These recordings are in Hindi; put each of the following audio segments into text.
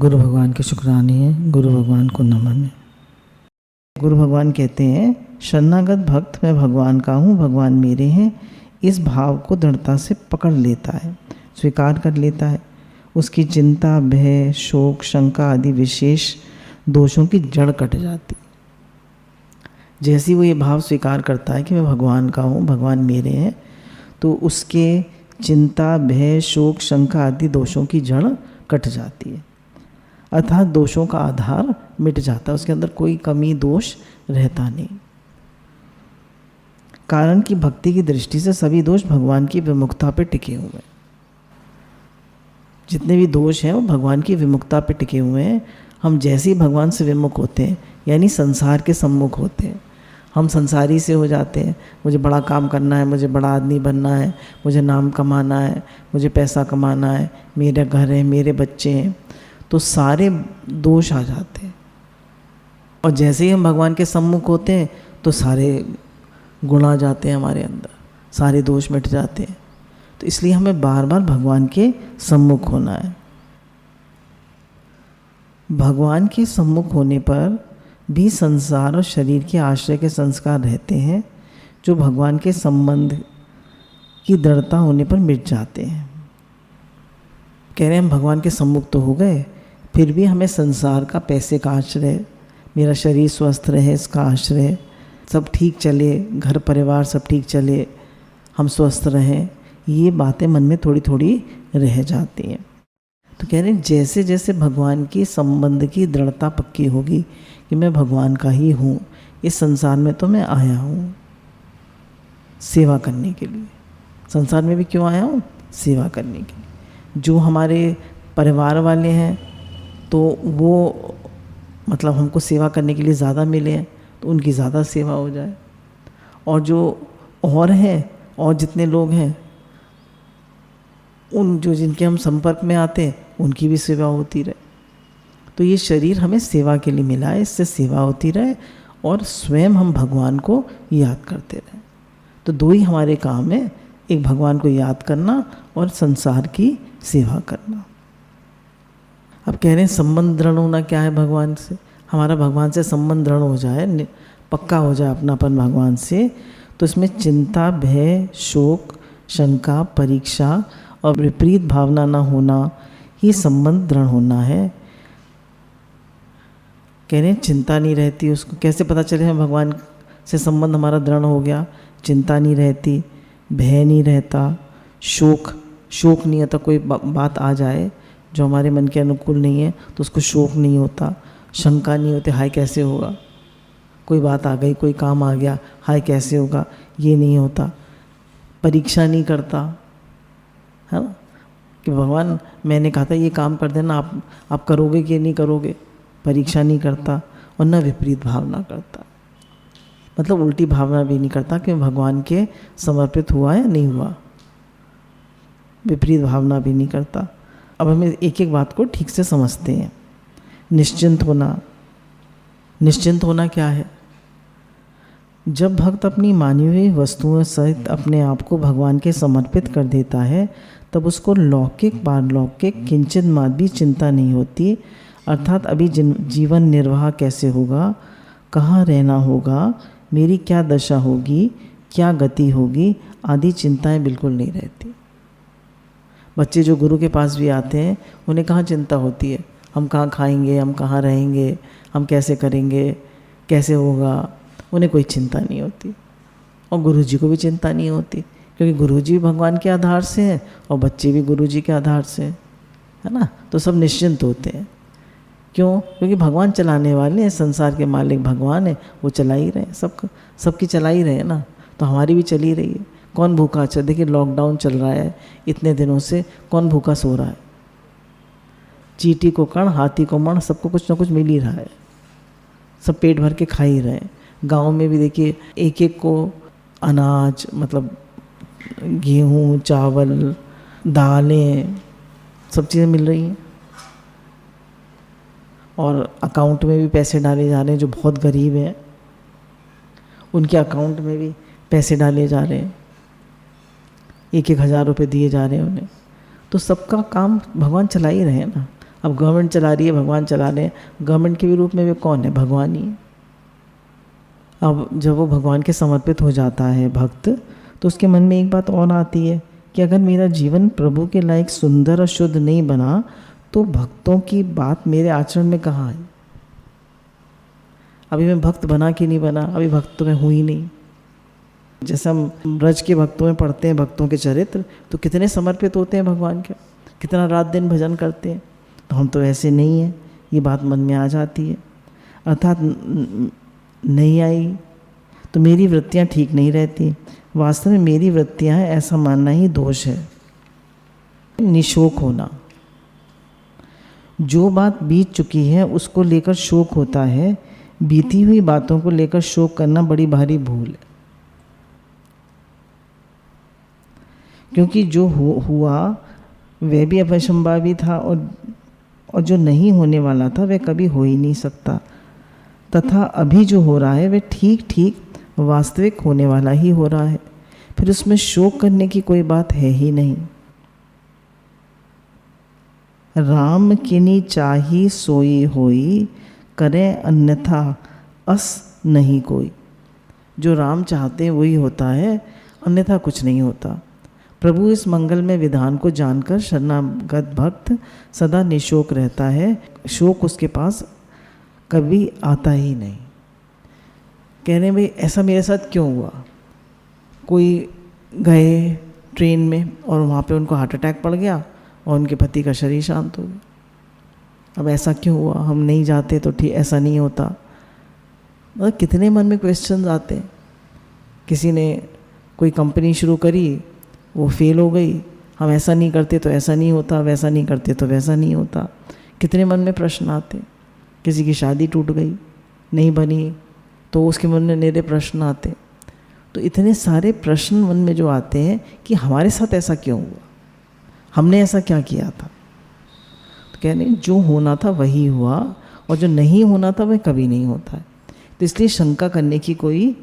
गुरु भगवान के शुक्राने हैं, गुरु भगवान को नमन है। गुरु भगवान कहते हैं, शरणागत भक्त मैं भगवान का हूँ, भगवान मेरे हैं। इस भाव को दृढ़ता से पकड़ लेता है, स्वीकार कर लेता है। उसकी चिंता, भय, शोक, शंका आदि विशेष दोषों की जड़ कट जाती। जैसे वो ये भाव स्वीकार करता है कि मैं भगवान का हूँ, भगवान मेरे हैं, तो उसके चिंता, भय, शोक, शंका आदि दोषों की जड़ कट जाती है, अर्थात दोषों का आधार मिट जाता है। उसके अंदर कोई कमी दोष रहता नहीं। कारण कि भक्ति की दृष्टि से सभी दोष भगवान की विमुखता पर टिके हुए हैं। जितने भी दोष हैं वो भगवान की विमुखता पर टिके हुए हैं। हम जैसे ही भगवान से विमुख होते हैं, यानी संसार के सम्मुख होते हैं, हम संसारी से हो जाते हैं। मुझे बड़ा काम करना है, मुझे बड़ा आदमी बनना है, मुझे नाम कमाना है, मुझे पैसा कमाना है, मेरा घर है, मेरे बच्चे हैं, तो सारे दोष आ जाते हैं। और जैसे ही हम भगवान के सम्मुख होते हैं तो सारे गुण आ जाते हैं हमारे अंदर, सारे दोष मिट जाते हैं। तो इसलिए हमें बार बार भगवान के सम्मुख होना है। भगवान के सम्मुख होने पर भी संसार और शरीर के आश्रय के संस्कार रहते हैं, जो भगवान के संबंध की दृढ़ता होने पर मिट जाते हैं। कह रहे हैं हम भगवान के सम्मुख तो हो गए, फिर भी हमें संसार का, पैसे का आश्रय, मेरा शरीर स्वस्थ रहे इसका आश्रय, सब ठीक चले, घर परिवार सब ठीक चले, हम स्वस्थ रहें, ये बातें मन में थोड़ी थोड़ी रह जाती हैं। तो कह रहे हैं जैसे जैसे भगवान के संबंध की दृढ़ता पक्की होगी कि मैं भगवान का ही हूँ, इस संसार में तो मैं आया हूँ सेवा करने के लिए। संसार में भी क्यों आया हूँ? सेवा करने के लिए। जो हमारे परिवार वाले हैं तो वो मतलब हमको सेवा करने के लिए ज़्यादा मिले हैं तो उनकी ज़्यादा सेवा हो जाए, और जो और हैं और जितने लोग हैं उन जो जिनके हम संपर्क में आते हैं उनकी भी सेवा होती रहे। तो ये शरीर हमें सेवा के लिए मिला है, इससे सेवा होती रहे और स्वयं हम भगवान को याद करते रहें। तो दो ही हमारे काम है, एक भगवान को याद करना और संसार की सेवा करना। अब कह रहे हैं संबंध दृढ़ होना क्या है भगवान से? हमारा भगवान से संबंध दृढ़ हो जाए, पक्का हो जाए अपनापन भगवान से, तो इसमें चिंता, भय, शोक, शंका, परीक्षा और विपरीत भावना न होना ही संबंध दृढ़ होना है। कह रहे हैं चिंता नहीं रहती, उसको कैसे पता चले हम भगवान से संबंध हमारा दृढ़ हो गया? चिंता नहीं रहती, भय नहीं रहता, शोक नहीं होता। कोई बात आ जाए जो हमारे मन के अनुकूल नहीं है तो उसको शोक नहीं होता, शंका नहीं होती, हाय कैसे होगा। कोई बात आ गई, कोई काम आ गया, हाय कैसे होगा, ये नहीं होता। परीक्षा नहीं करता, है ना, कि भगवान मैंने कहा था ये काम कर देना, आप करोगे कि नहीं करोगे। परीक्षा नहीं करता और न विपरीत भावना करता, मतलब उल्टी भावना भी नहीं करता कि भगवान के समर्पित हुआ या नहीं हुआ। विपरीत भावना भी नहीं करता। अब हमें एक एक बात को ठीक से समझते हैं। निश्चिंत होना क्या है? जब भक्त अपनी मानी हुई वस्तुओं सहित अपने आप को भगवान के समर्पित कर देता है, तब उसको लौकिक पारलौकिक किंचित मात्र भी चिंता नहीं होती। अर्थात अभी जीवन निर्वाह कैसे होगा, कहाँ रहना होगा, मेरी क्या दशा होगी, क्या गति होगी आदि चिंताएं बिल्कुल नहीं रहती। बच्चे जो गुरु के पास भी आते हैं उन्हें कहाँ चिंता होती है, हम कहाँ खाएंगे, हम कहाँ रहेंगे, हम कैसे करेंगे, कैसे होगा, उन्हें कोई चिंता नहीं होती। और गुरु जी को भी चिंता नहीं होती, क्योंकि गुरु जी भगवान के आधार से हैं और बच्चे भी गुरु जी के आधार से हैं, है ना। तो सब निश्चिंत होते हैं। क्यों? क्योंकि भगवान चलाने वाले हैं, संसार के मालिक भगवान है, वो चला ही रहे, सबकी चला ही रहे ना, तो हमारी भी चली रही है। कौन भूखा? अच्छा देखिए लॉकडाउन चल रहा है इतने दिनों से, कौन भूखा सो रहा है? चींटी को कण, हाथी को मण, सबको कुछ ना कुछ मिल ही रहा है, सब पेट भर के खा ही रहे हैं। गांव में भी देखिए एक एक को अनाज, मतलब गेहूँ, चावल, दालें, सब चीज़ें मिल रही हैं। और अकाउंट में भी पैसे डाले जा रहे हैं, जो बहुत गरीब हैं उनके अकाउंट में भी पैसे डाले जा रहे हैं, 1,000 रुपये दिए जा रहे हैं उन्हें। तो सबका काम भगवान चला ही रहे हैं ना। अब गवर्नमेंट चला रही है, भगवान चला रहे हैं, गवर्नमेंट के भी रूप में वे कौन है? भगवान ही है। अब जब वो भगवान के समर्पित हो जाता है भक्त, तो उसके मन में एक बात और आती है कि अगर मेरा जीवन प्रभु के लायक सुंदर और शुद्ध नहीं बना तो भक्तों की बात मेरे आचरण में कहाँ आई? अभी मैं भक्त बना कि नहीं बना? अभी भक्त तो मैं हूँ ही नहीं। जैसे हम ब्रज के भक्तों में पढ़ते हैं भक्तों के चरित्र, तो कितने समर्पित होते हैं भगवान के, कितना रात दिन भजन करते हैं। तो हम तो ऐसे नहीं हैं, ये बात मन में आ जाती है। अर्थात नहीं आई तो मेरी वृत्तियाँ ठीक नहीं रहती। वास्तव में मेरी वृत्तियाँ हैं ऐसा मानना ही दोष है। निशोक होना, जो बात बीत चुकी है उसको लेकर शोक होता है, बीती हुई बातों को लेकर शोक करना बड़ी भारी भूल है। क्योंकि जो हुआ वह भी अवश्यंभावी था और जो नहीं होने वाला था वह कभी हो ही नहीं सकता, तथा अभी जो हो रहा है वह ठीक ठीक वास्तविक होने वाला ही हो रहा है। फिर उसमें शोक करने की कोई बात है ही नहीं। राम किनी चाही सोई होई, करें अन्यथा अस नहीं कोई। जो राम चाहते हैं वही होता है, अन्यथा कुछ नहीं होता। प्रभु इस मंगलमय विधान को जानकर शरणागत भक्त सदा निशोक रहता है, शोक उसके पास कभी आता ही नहीं। कह रहे हैं भाई ऐसा मेरे साथ क्यों हुआ? कोई गए ट्रेन में और वहाँ पे उनको हार्ट अटैक पड़ गया और उनके पति का शरीर शांत हो गया। अब ऐसा क्यों हुआ? हम नहीं जाते तो ठीक, ऐसा नहीं होता। मतलब कितने मन में क्वेश्चंस आते हैं। किसी ने कोई कंपनी शुरू करी, वो फेल हो गई, हम ऐसा नहीं करते तो ऐसा नहीं होता, वैसा नहीं करते तो वैसा नहीं होता। कितने मन में प्रश्न आते। किसी की शादी टूट गई, नहीं बनी, तो उसके मन में मेरे प्रश्न आते। तो इतने सारे प्रश्न मन में जो आते हैं कि हमारे साथ ऐसा क्यों हुआ, हमने ऐसा क्या किया था। तो कह रहे जो होना था वही हुआ और जो नहीं होना था वह कभी नहीं होता है। तो इसलिए शंका करने की कोई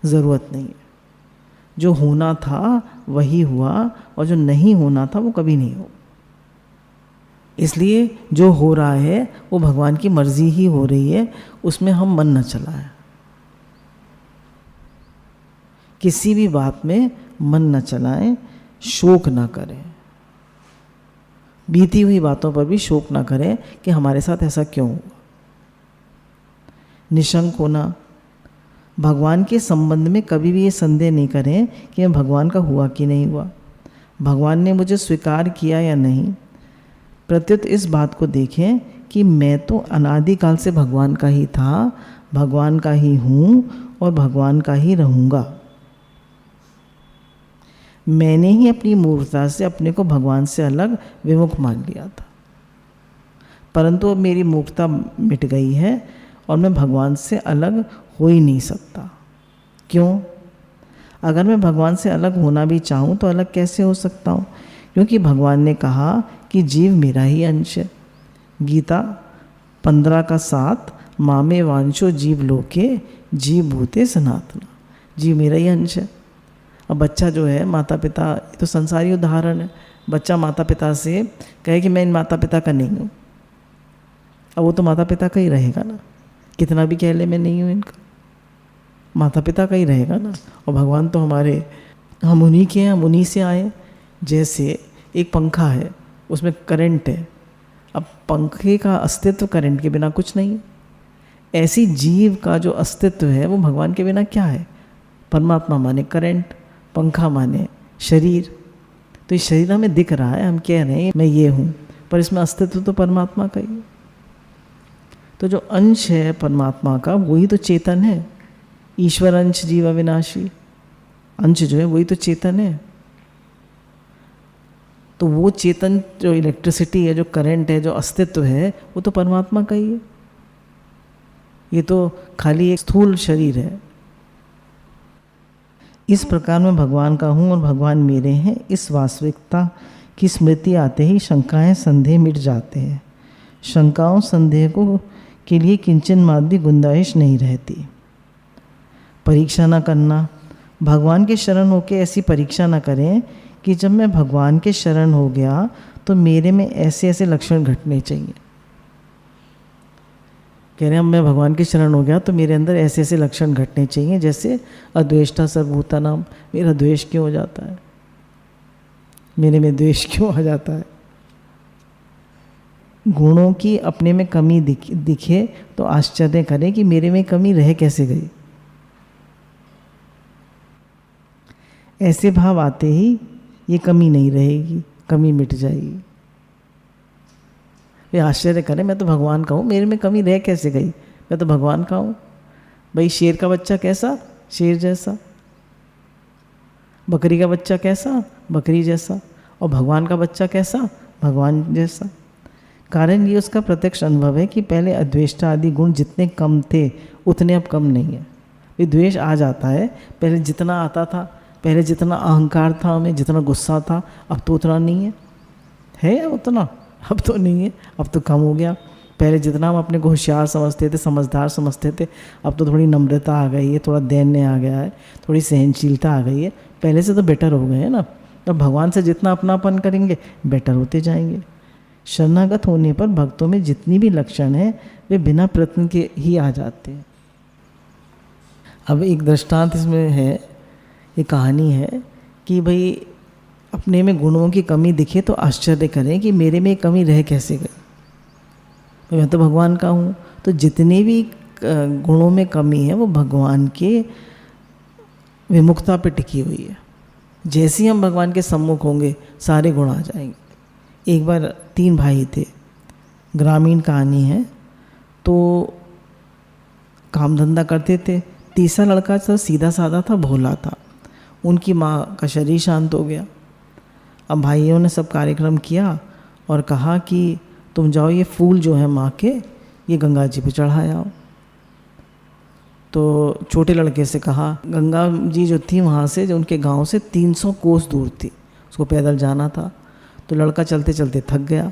ज़रूरत नहीं है। जो होना था वही हुआ और जो नहीं होना था वो कभी नहीं हो। इसलिए जो हो रहा है वो भगवान की मर्जी ही हो रही है, उसमें हम मन न चलाएं। किसी भी बात में मन न चलाएं, शोक ना करें, बीती हुई बातों पर भी शोक ना करें कि हमारे साथ ऐसा क्यों हुआ। निशंक होना, भगवान के संबंध में कभी भी ये संदेह नहीं करें कि मैं भगवान का हुआ कि नहीं हुआ, भगवान ने मुझे स्वीकार किया या नहीं। प्रत्युत इस बात को देखें कि मैं तो अनादिकाल से भगवान का ही था, भगवान का ही हूँ और भगवान का ही रहूँगा। मैंने ही अपनी मूर्खता से अपने को भगवान से अलग विमुख मान लिया था, परंतु अब मेरी मूर्खता मिट गई है और मैं भगवान से अलग हो ही नहीं सकता। क्यों? अगर मैं भगवान से अलग होना भी चाहूँ तो अलग कैसे हो सकता हूँ? क्योंकि भगवान ने कहा कि जीव मेरा ही अंश है। गीता 15:7, मामे वांशो जीव लोके जीव भूते सनातना। जीव मेरा ही अंश है। अब बच्चा जो है, माता पिता, ये तो संसारी उदाहरण है। बच्चा माता पिता से कहे कि मैं इन माता पिता का नहीं हूँ, अब वो तो माता पिता का ही रहेगा ना, कितना भी कह ले मैं नहीं हूँ इनका, माता पिता का ही रहेगा ना। और भगवान तो हमारे, हम उन्हीं के हैं, हम उन्हीं से आए। जैसे एक पंखा है, उसमें करंट है, अब पंखे का अस्तित्व करंट के बिना कुछ नहीं है। ऐसी जीव का जो अस्तित्व है वो भगवान के बिना क्या है? परमात्मा माने करंट, पंखा माने शरीर। तो इस शरीर हमें दिख रहा है, हम कह रहे हैं मैं ये हूँ, पर इसमें अस्तित्व तो परमात्मा का ही है। तो जो अंश है परमात्मा का वही तो चेतन है। ईश्वर अंश जीव अविनाशी, अंश जो है वही तो चेतन है। तो वो चेतन, जो इलेक्ट्रिसिटी है, जो करंट है, जो अस्तित्व है, वो तो परमात्मा का ही है। ये तो खाली एक स्थूल शरीर है। इस प्रकार मैं भगवान का हूँ और भगवान मेरे हैं, इस वास्तविकता की स्मृति आते ही शंकाएं संदेह मिट जाते हैं। शंकाओं संदेह को के लिए किंचन मात्र भी गुंजाइश नहीं रहती। परीक्षा न करना, भगवान के शरण होके ऐसी परीक्षा न करें कि जब मैं भगवान के शरण हो गया तो मेरे में ऐसे ऐसे लक्षण घटने चाहिए। कह रहे हैं मैं भगवान की शरण हो गया तो मेरे अंदर ऐसे ऐसे लक्षण घटने चाहिए, जैसे अद्वेष्टा सर्वभूतानाम। मेरा द्वेष क्यों हो जाता है, मेरे में द्वेष क्यों आ जाता है। गुणों की अपने में कमी दिखे तो आश्चर्य करें कि मेरे में कमी रह कैसे गई। ऐसे भाव आते ही ये कमी नहीं रहेगी, कमी मिट जाएगी। वे आश्चर्य करें मैं तो भगवान का हूँ, मेरे में कमी रह कैसे गई, मैं तो भगवान का हूँ। भाई शेर का बच्चा कैसा, शेर जैसा। बकरी का बच्चा कैसा, बकरी जैसा। और भगवान का बच्चा कैसा, भगवान जैसा। कारण ये उसका प्रत्यक्ष अनुभव है कि पहले अद्वेष्टा आदि गुण जितने कम थे उतने अब कम नहीं है। ये द्वेष आ जाता है, पहले जितना आता था, पहले जितना अहंकार था हमें, जितना गुस्सा था, अब तो उतना नहीं है उतना, अब तो नहीं है, अब तो कम हो गया। पहले जितना हम अपने को होशियार समझते थे, समझदार समझते थे, अब तो थोड़ी नम्रता आ गई है, थोड़ा दैन्य आ गया है, थोड़ी सहनशीलता आ गई है। पहले से तो बेटर हो गए हैं ना। अब भगवान से जितना अपनापन करेंगे बेटर होते जाएंगे। शरणागत होने पर भक्तों में जितनी भी लक्षण है वे बिना प्रयत्न के ही आ जाते हैं। अब एक दृष्टांत इसमें है, ये कहानी है कि भाई अपने में गुणों की कमी दिखे तो आश्चर्य करें कि मेरे में कमी रह कैसे गई। मैं तो भगवान का हूँ। तो जितनी भी गुणों में कमी है वो भगवान के विमुखता पे टिकी हुई है। जैसे ही हम भगवान के सम्मुख होंगे सारे गुण आ जाएंगे। एक बार 3 भाई थे, ग्रामीण कहानी है। तो काम धंधा करते थे। तीसरा लड़का तो सीधा साधा था, भोला था। उनकी माँ का शरीर शांत हो गया। अब भाइयों ने सब कार्यक्रम किया और कहा कि तुम जाओ ये फूल जो है माँ के, ये गंगा जी पे चढ़ाया आओ। तो छोटे लड़के से कहा, गंगा जी जो थी वहाँ से, जो उनके गांव से 300 कोस दूर थी, उसको पैदल जाना था। तो लड़का चलते चलते थक गया,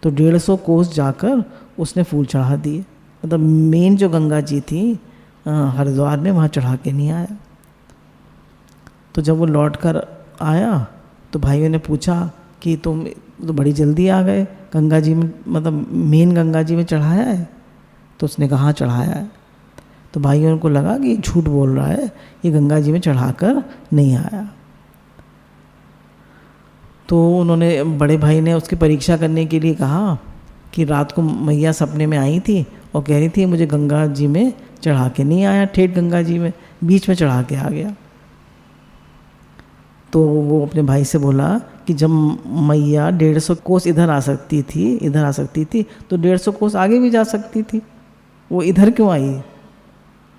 तो 150 कोस जाकर उसने फूल चढ़ा दिए। मतलब मेन जो गंगा जी थी हरिद्वार में, वहाँ चढ़ा के नहीं आया। तो जब वो लौट कर आया तो भाइयों ने पूछा कि तुम तो बड़ी जल्दी आ गए, गंगा जी में, मतलब मेन गंगा जी में चढ़ाया है? तो उसने कहा चढ़ाया है। तो भाइयों को लगा कि झूठ बोल रहा है, ये गंगा जी में चढ़ाकर नहीं आया। तो उन्होंने, बड़े भाई ने उसकी परीक्षा करने के लिए कहा कि रात को मैया सपने में आई थी और कह रही थी मुझे गंगा जी में चढ़ा के नहीं आया, ठेठ गंगा जी में बीच में चढ़ा के आ गया। तो वो अपने भाई से बोला कि जब मैया 150 कोस इधर आ सकती थी तो 150 कोस आगे भी जा सकती थी। वो इधर क्यों आई?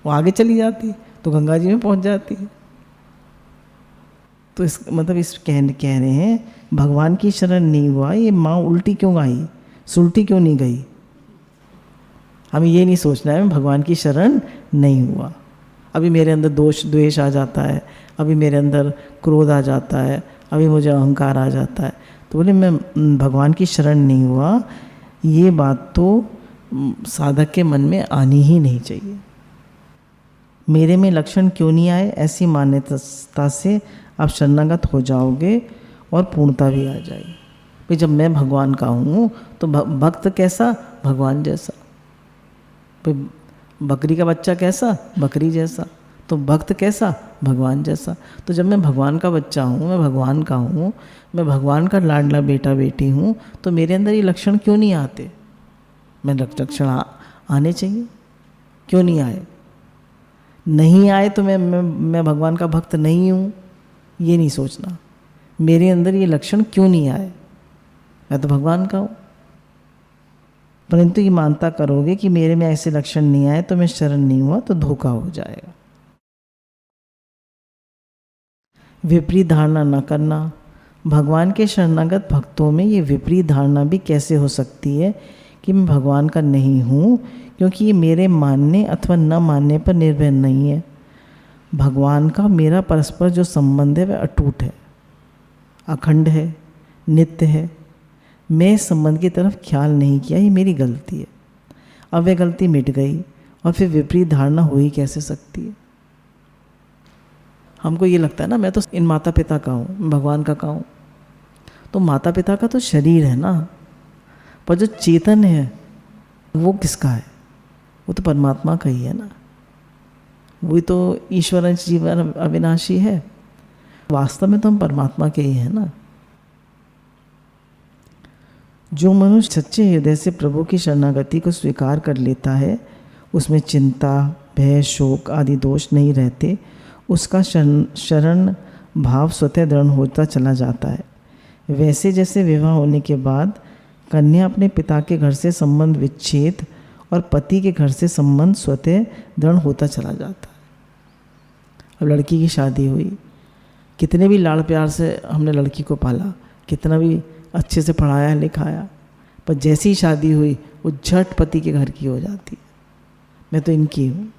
वो आगे चली जाती तो गंगा जी में पहुंच जाती। तो इस मतलब इस कह रहे हैं भगवान की शरण नहीं हुआ, ये माँ उल्टी क्यों आई, सुलटी क्यों नहीं गई। हमें ये नहीं सोचना है मैं भगवान की शरण नहीं हुआ, अभी मेरे अंदर दोष द्वेष आ जाता है, अभी मेरे अंदर क्रोध आ जाता है, अभी मुझे अहंकार आ जाता है। तो बोले मैं भगवान की शरण नहीं हुआ, ये बात तो साधक के मन में आनी ही नहीं चाहिए। मेरे में लक्षण क्यों नहीं आए, ऐसी मान्यता से आप शरणागत हो जाओगे और पूर्णता भी आ जाएगी। भाई जब मैं भगवान का हूँ तो भक्त कैसा, भगवान जैसा। भाई बकरी का बच्चा कैसा, बकरी जैसा। तो भक्त कैसा, भगवान जैसा। तो जब मैं भगवान का बच्चा हूँ, मैं भगवान का हूँ, मैं भगवान का लाडला बेटा बेटी हूँ, तो मेरे अंदर ये लक्षण क्यों नहीं आते। मैं लक्षण आने चाहिए, क्यों नहीं आए। नहीं आए तो मैं भगवान का भक्त नहीं हूँ, ये नहीं सोचना। मेरे अंदर ये लक्षण क्यों नहीं आए, मैं तो भगवान का हूँ। परंतु ये मानता करोगे कि मेरे में ऐसे लक्षण नहीं आए तो मैं शरण नहीं हुआ, तो धोखा हो जाएगा। विपरीत धारणा न करना। भगवान के शरणागत भक्तों में ये विपरीत धारणा भी कैसे हो सकती है कि मैं भगवान का नहीं हूँ, क्योंकि ये मेरे मानने अथवा न मानने पर निर्भर नहीं है। भगवान का मेरा परस्पर जो संबंध है वह अटूट है, अखंड है, नित्य है। मैं इस संबंध की तरफ ख्याल नहीं किया, ये मेरी गलती है। अब वह गलती मिट गई और फिर विपरीत धारणा हो ही कैसे सकती है। हमको ये लगता है ना मैं तो इन माता पिता का हूँ, भगवान का हूँ, तो माता पिता का तो शरीर है ना, पर जो चेतन है वो किसका है? वो तो परमात्मा का ही है ना। वही तो ईश्वर जीवन अविनाशी है। वास्तव में तो हम परमात्मा के ही हैं ना। जो मनुष्य सच्चे हृदय से प्रभु की शरणागति को स्वीकार कर लेता है, उसमें चिंता, भय, शोक आदि दोष नहीं रहते। उसका शरण भाव स्वतः दृढ़ होता चला जाता है। वैसे जैसे विवाह होने के बाद कन्या अपने पिता के घर से संबंध विच्छेद और पति के घर से संबंध स्वतः दृढ़ होता चला जाता है। अब लड़की की शादी हुई, कितने भी लाड़ प्यार से हमने लड़की को पाला, कितना भी अच्छे से पढ़ाया लिखाया, पर जैसी ही शादी हुई वो झट पति के घर की हो जाती है। मैं तो इनकी हूँ।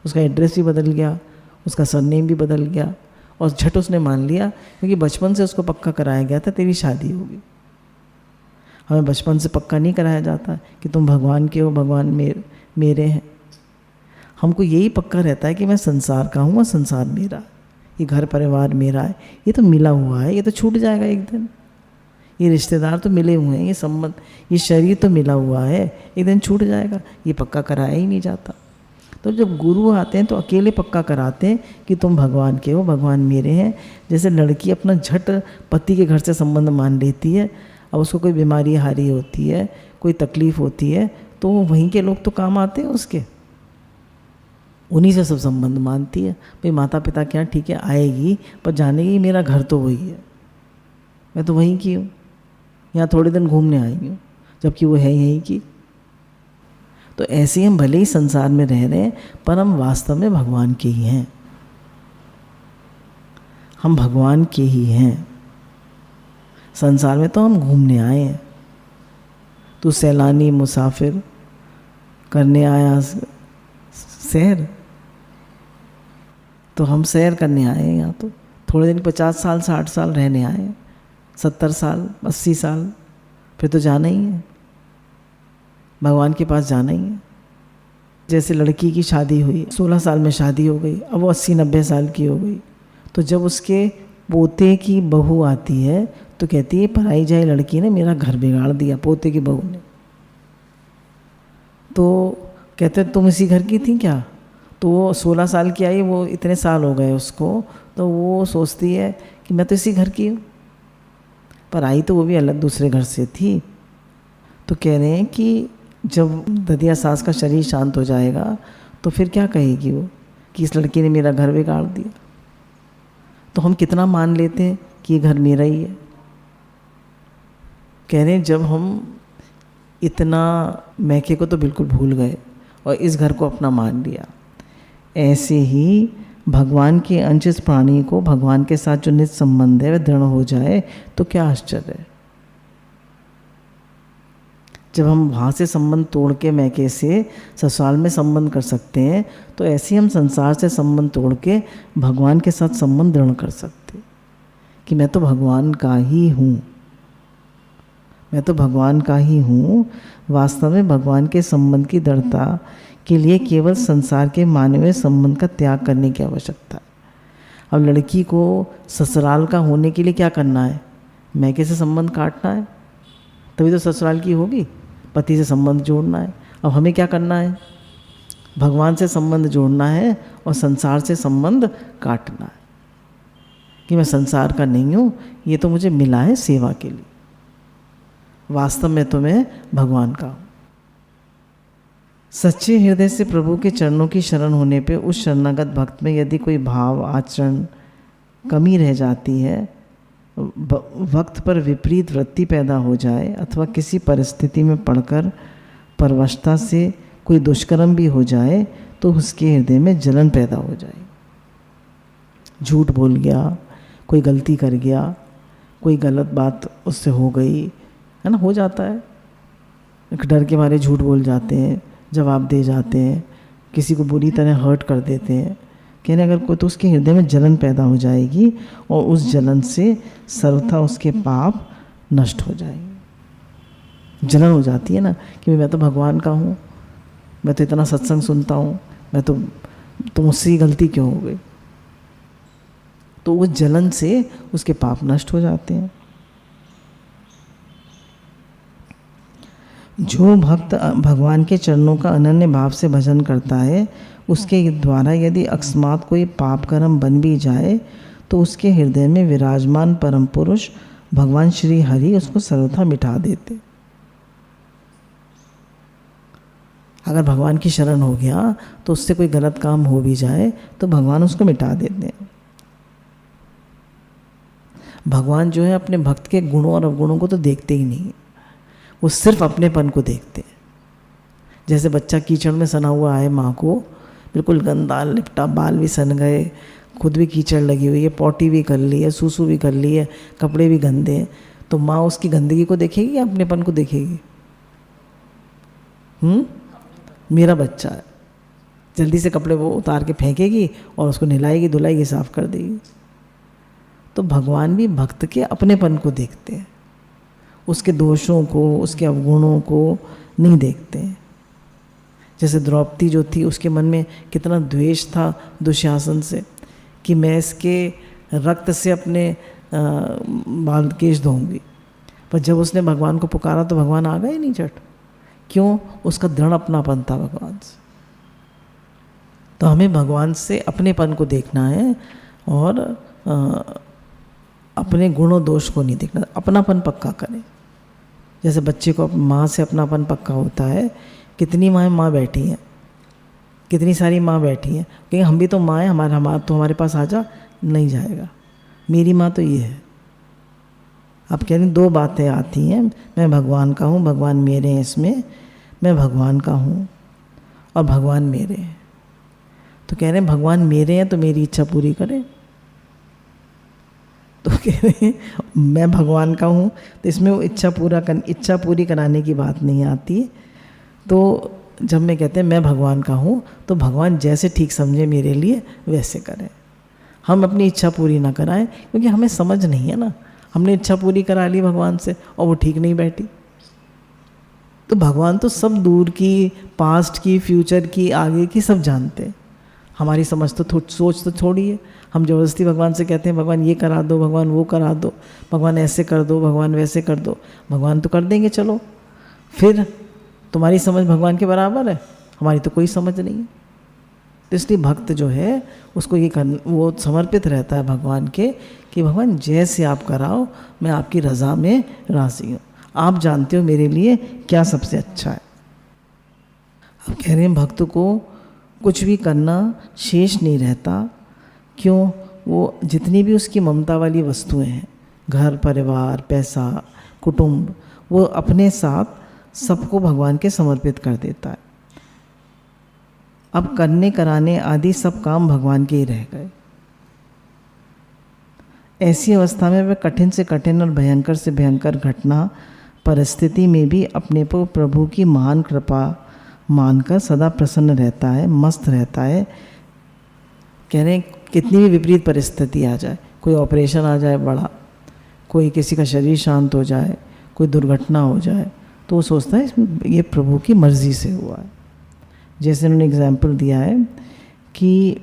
उसका एड्रेस भी बदल गया, उसका सरनेम भी बदल गया, और झट उसने मान लिया, क्योंकि बचपन से उसको पक्का कराया गया था तेरी शादी होगी। हमें बचपन से पक्का नहीं कराया जाता कि तुम भगवान के हो, भगवान मेरे हैं। हमको यही पक्का रहता है कि मैं संसार का हूँ और संसार मेरा, ये घर परिवार मेरा है, ये तो मिला हुआ है, ये तो छूट जाएगा एक दिन। ये रिश्तेदार तो मिले हुए हैं, ये संबंध, ये शरीर तो मिला हुआ है, एक दिन छूट जाएगा। ये पक्का कराया ही नहीं जाता। तो जब गुरु आते हैं तो अकेले पक्का कराते हैं कि तुम भगवान के हो, भगवान मेरे हैं। जैसे लड़की अपना झट पति के घर से संबंध मान लेती है, अब उसको कोई बीमारी हारी होती है, कोई तकलीफ़ होती है, तो वहीं के लोग तो काम आते हैं उसके, उन्हीं से सब संबंध मानती है। भाई माता पिता क्या, ठीक है आएगी, पर जानेगी मेरा घर तो वही है, मैं तो वहीं की हूँ, यहाँ थोड़े दिन घूमने आई हूँ, जबकि वो है यहीं की। तो ऐसे हम भले ही संसार में रह रहे हैं, पर हम वास्तव में भगवान के ही हैं। हम भगवान के ही हैं। संसार में तो हम घूमने आए हैं। तू सैलानी मुसाफिर करने आया सैर, तो हम सैर करने आए हैं यहाँ। तो थोड़े दिन 50 साल 60 साल रहने आए हैं, 70 साल 80 साल, फिर तो जाना ही है, भगवान के पास जाना ही है। जैसे लड़की की शादी हुई, 16 साल में शादी हो गई, अब वो 80-90 साल की हो गई, तो जब उसके पोते की बहू आती है तो कहती है पराई जाए लड़की ने मेरा घर बिगाड़ दिया, पोते की बहू ने। तो कहते तुम इसी घर की थी क्या? तो वो 16 साल की आई, वो इतने साल हो गए उसको, तो वो सोचती है कि मैं तो इसी घर की हूँ, पर आई तो वो भी अलग दूसरे घर से थी। तो कह रहे हैं कि जब ददिया सास का शरीर शांत हो जाएगा तो फिर क्या कहेगी वो कि इस लड़की ने मेरा घर बिगाड़ दिया। तो हम कितना मान लेते हैं कि ये घर मेरा ही है। कह रहे हैं जब हम इतना मैके को तो बिल्कुल भूल गए और इस घर को अपना मान लिया, ऐसे ही भगवान के अंश इस प्राणी को भगवान के साथ जो निज संबंध है वह दृढ़ हो जाए तो क्या आश्चर्य है। जब हम वहाँ से संबंध तोड़ के मैके से ससुराल में संबंध कर सकते हैं, तो ऐसे ही हम संसार से संबंध तोड़ के भगवान के साथ संबंध दृढ़ कर सकते कि मैं तो भगवान का ही हूँ, मैं तो भगवान का ही हूँ। वास्तव में भगवान के संबंध की दृढ़ता के लिए केवल संसार के मानवीय संबंध का त्याग करने की आवश्यकता है। अब लड़की को ससुराल का होने के लिए क्या करना है? मैके से संबंध काटना है, तभी तो ससुराल की होगी। पति से संबंध जोड़ना है। अब हमें क्या करना है? भगवान से संबंध जोड़ना है और संसार से संबंध काटना है कि मैं संसार का नहीं हूँ, ये तो मुझे मिला है सेवा के लिए, वास्तव में तो मैं भगवान का हूँ। सच्चे हृदय से प्रभु के चरणों की शरण होने पे उस शरणागत भक्त में यदि कोई भाव आचरण कमी रह जाती है, वक्त पर विपरीत वृत्ति पैदा हो जाए, अथवा किसी परिस्थिति में पड़कर परवशता से कोई दुष्कर्म भी हो जाए, तो उसके हृदय में जलन पैदा हो जाए। झूठ बोल गया, कोई गलती कर गया, कोई गलत बात उससे हो गई है ना, हो जाता है। एक डर के मारे झूठ बोल जाते हैं, जवाब दे जाते हैं, किसी को बुरी तरह हर्ट कर देते हैं। कहने अगर कोई, तो उसके हृदय में जलन पैदा हो जाएगी और उस जलन से सर्वथा उसके पाप नष्ट हो जाएंगे। जलन हो जाती है ना कि मैं तो भगवान का हूँ, मैं तो इतना सत्संग सुनता हूँ, मैं तो मुझसे ही गलती क्यों हो गई? तो उस जलन से उसके पाप नष्ट हो जाते हैं। जो भक्त भगवान के चरणों का अनन्य भाव से भजन करता है, उसके द्वारा यदि अकस्मात कोई पाप कर्म बन भी जाए तो उसके हृदय में विराजमान परम पुरुष भगवान श्री हरि उसको सर्वथा मिटा देते। अगर भगवान की शरण हो गया तो उससे कोई गलत काम हो भी जाए तो भगवान उसको मिटा देते हैं। भगवान जो है अपने भक्त के गुणों और अवगुणों को तो देखते ही नहीं, वो सिर्फ अपनेपन को देखते हैं। जैसे बच्चा कीचड़ में सना हुआ है, माँ को बिल्कुल गंदा लिपटा, बाल भी सन गए, खुद भी कीचड़ लगी हुई है, पॉटी भी कर ली है, सूसू भी कर ली है, कपड़े भी गंदे हैं, तो माँ उसकी गंदगी को देखेगी या अपनेपन को देखेगी? मेरा बच्चा है, जल्दी से कपड़े वो उतार के फेंकेगी और उसको नहलाएगी, धुलाएगी, साफ कर देगी। तो भगवान भी भक्त के अपनेपन को देखते हैं, उसके दोषों को, उसके अवगुणों को नहीं देखते हैं। जैसे द्रौपदी जो थी, उसके मन में कितना द्वेष था दुशासन से कि मैं इसके रक्त से अपने बाल केश धोऊंगी, पर जब उसने भगवान को पुकारा तो भगवान आ गए नहीं झट। क्यों? उसका दृढ़ अपनापन था भगवान से। तो हमें भगवान से अपनेपन को देखना है और अपने गुणों दोष को नहीं देखना, अपनापन पक्का करें। जैसे बच्चे को माँ से अपनापन पक्का होता है। कितनी माँ बैठी हैं, कितनी सारी माँ बैठी हैं, कहीं हम भी तो माँ है, हमारा तो हमारे पास आ जा, नहीं जाएगा। मेरी माँ तो ये है। अब कह रही दो बातें आती हैं, मैं भगवान का हूँ, भगवान मेरे हैं, इसमें मैं भगवान का हूँ और भगवान मेरे हैं। तो कह रहे हैं भगवान मेरे हैं तो मेरी इच्छा पूरी करें। तो कह रहे हैं मैं भगवान का हूँ, तो इसमें वो इच्छा पूरी कराने की बात नहीं आती। तो जब मैं कहते हैं मैं भगवान का हूँ, तो भगवान जैसे ठीक समझे मेरे लिए वैसे करें। हम अपनी इच्छा पूरी ना कराएं, क्योंकि हमें समझ नहीं है ना। हमने इच्छा पूरी करा ली भगवान से और वो ठीक नहीं बैठी। तो भगवान तो सब दूर की, पास्ट की, फ्यूचर की, आगे की सब जानते हैं। हमारी समझ तो सोच तो छोड़िए। हम ज़बरदस्ती भगवान से कहते हैं भगवान ये करा दो, भगवान वो करा दो, भगवान ऐसे कर दो, भगवान वैसे कर दो। भगवान तो कर देंगे, चलो। फिर तुम्हारी समझ भगवान के बराबर है, हमारी तो कोई समझ नहीं है। तो इसलिए भक्त जो है उसको वो समर्पित रहता है भगवान के कि भगवान जैसे आप कराओ, मैं आपकी रज़ा में राज़ी हूँ, आप जानते हो मेरे लिए क्या सबसे अच्छा है। अब कह रहे हैं भक्त को कुछ भी करना शेष नहीं रहता। क्यों? वो जितनी भी उसकी ममता वाली वस्तुएं हैं, घर परिवार, पैसा, कुटुंब, वो अपने साथ सबको भगवान के समर्पित कर देता है। अब करने कराने आदि सब काम भगवान के ही रह गए। ऐसी अवस्था में वह कठिन से कठिन और भयंकर से भयंकर घटना परिस्थिति में भी अपने पर प्रभु की महान कृपा मानकर सदा प्रसन्न रहता है, मस्त रहता है। कह रहे हैं कितनी भी विपरीत परिस्थिति आ जाए, कोई ऑपरेशन आ जाए बड़ा, कोई किसी का शरीर शांत हो जाए, कोई दुर्घटना हो जाए, तो वो सोचता है ये प्रभु की मर्ज़ी से हुआ है। जैसे उन्होंने एग्जाम्पल दिया है कि